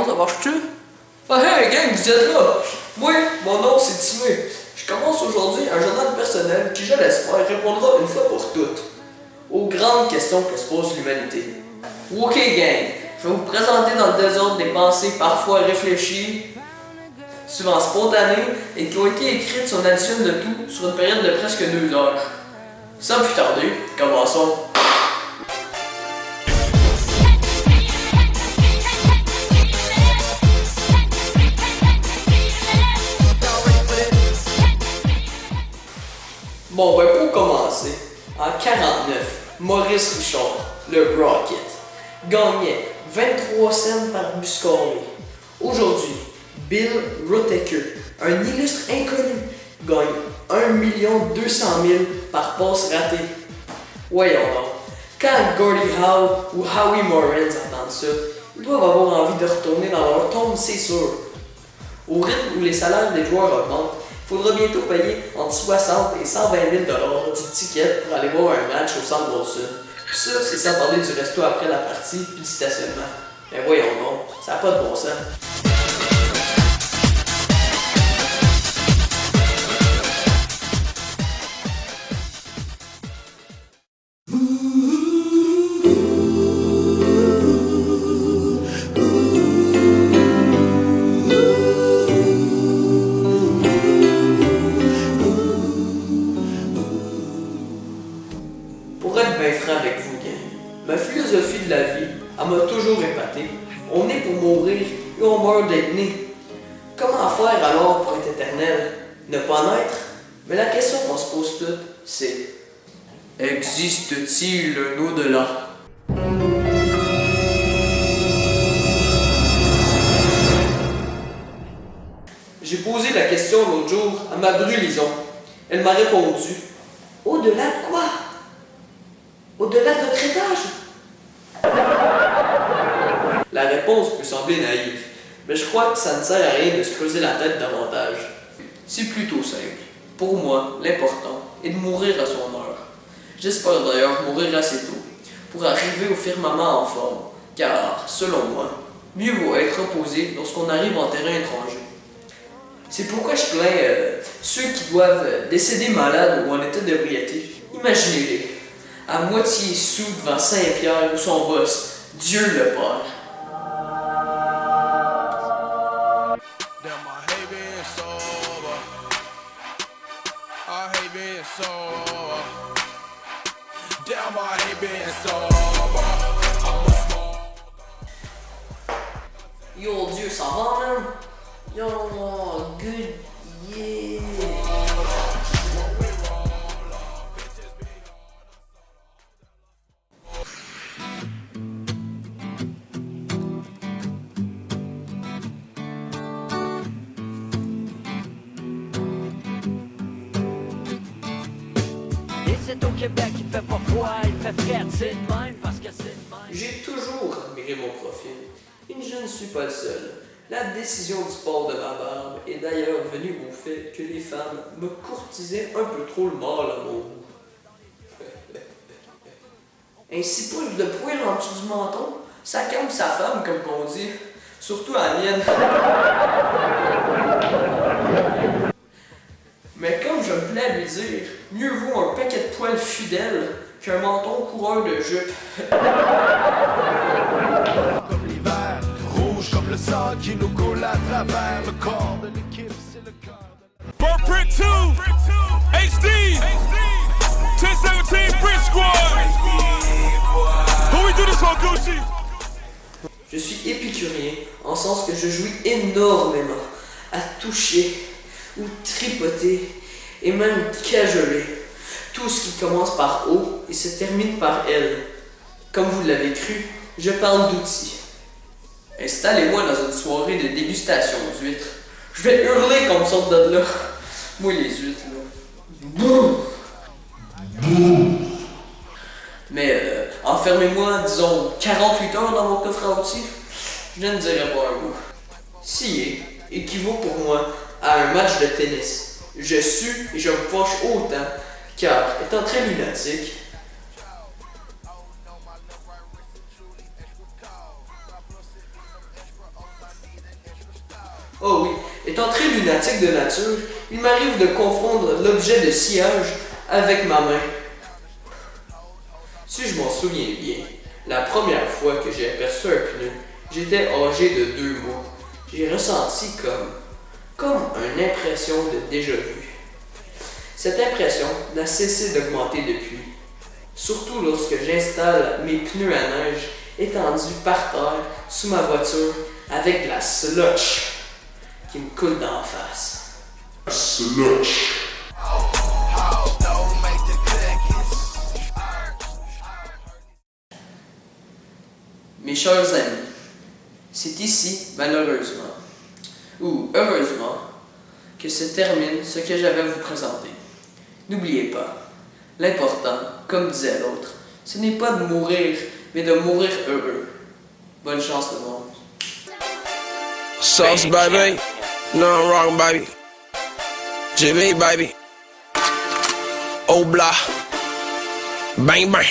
bon, ça marche-tu? Ah hey gang, vous êtes là! Moi, mon nom c'est Timé. Je commence aujourd'hui un journal personnel qui, je l'espère, répondra une fois pour toutes aux grandes questions que se pose l'humanité. Ok gang, je vais vous présenter dans le désordre des pensées parfois réfléchies, souvent spontanées, et qui ont été écrites sur l'addition de tout sur une période de presque 2 heures. Sans plus tarder, commençons. Bon, ben pour commencer, en 49, Maurice Richard, le Rocket, gagnait 23 cents par but scoré. Aujourd'hui, Bill Ruttaker, un illustre inconnu, gagne 1 200 000 par passe ratée. Voyons donc, quand Gordie Howe ou Howie Morenz entendent ça, ils doivent avoir envie de retourner dans leur tombe, c'est sûr. Au rythme où les salaires des joueurs augmentent, il faudra bientôt payer entre 60 et 120 000 $ du ticket pour aller voir un match au centre Wilson. Puis ça, c'est sans parler du resto après la partie puis du stationnement. Mais voyons donc, ça n'a pas de bon sens. Pour être bien franc avec vous, gang, ma philosophie de la vie, elle m'a toujours épaté. On est pour mourir et on meurt d'être né. Comment faire alors pour être éternel? Ne pas naître? Mais la question qu'on se pose toutes, c'est: existe-t-il un au-delà? J'ai posé la question l'autre jour à ma brûlison. Elle m'a répondu: au-delà de quoi? Au-delà de notre étage? La réponse peut sembler naïve, mais je crois que ça ne sert à rien de se creuser la tête davantage. C'est plutôt simple. Pour moi, l'important est de mourir à son heure. J'espère d'ailleurs mourir assez tôt pour arriver au firmament en forme, car, selon moi, mieux vaut être reposé lorsqu'on arrive en terrain étranger. C'est pourquoi je plains ceux qui doivent décéder malades ou en état d'ébriété. Imaginez-les, à moitié sous devant Saint-Pierre ou son boss, Dieu le Père. Yo, Dieu, ça va, man? Yo, good, yeah. C'est au Québec, il fait pas froid, il fait frais, c'est de même parce que c'est de même. J'ai toujours admiré mon profil, et je ne suis pas le seul. La décision du port de ma barbe est d'ailleurs venue au fait que les femmes me courtisaient un peu trop le mâle à mon goût. Un 6 pouces de poil en dessous du menton, ça calme sa femme, comme qu'on dit, surtout à la mienne. Mais comme je me plais à lui dire, mieux vaut un paquet de poils fidèles qu'un menton coureur de jupe. Comme l'hiver, rouge comme le sang qui nous coule à travers le corps de l'équipe, c'est le cœur de... Burprint 2, HD, 1017 Bridge Squad. Who we do this for, Gucci? Je suis épicurien, en sens que je jouis énormément à toucher ou tripoter et même cajoler tout ce qui commence par O et se termine par L. Comme vous l'avez cru, je parle d'outils. Installez-moi dans une soirée de dégustation d'huîtres. Je vais hurler comme sorte de là. Moi les huîtres là. Bouh! Mais enfermez-moi, disons, 48 heures dans mon coffre à outils, je ne dirai pas un mot. Scier équivaut pour moi à un match de tennis. Je sue et je me fâche autant, car étant très lunatique, Étant très lunatique de nature, il m'arrive de confondre l'objet de sillage avec ma main. Si je m'en souviens bien, la première fois que j'ai aperçu un pneu, j'étais âgé de 2 mois. J'ai ressenti comme une impression de déjà-vu. Cette impression n'a cessé d'augmenter depuis, surtout lorsque j'installe mes pneus à neige étendus par terre sous ma voiture avec de la slush qui me coule d'en face. Slush. Mes chers amis, c'est ici, malheureusement, ou heureusement, que se termine ce que j'avais à vous présenter. N'oubliez pas, l'important, comme disait l'autre, ce n'est pas de mourir, mais de mourir heureux. Bonne chance tout le monde. Sauce, baby. Nothing wrong, baby. Jimmy, baby. Oh, blah. Bang, bang.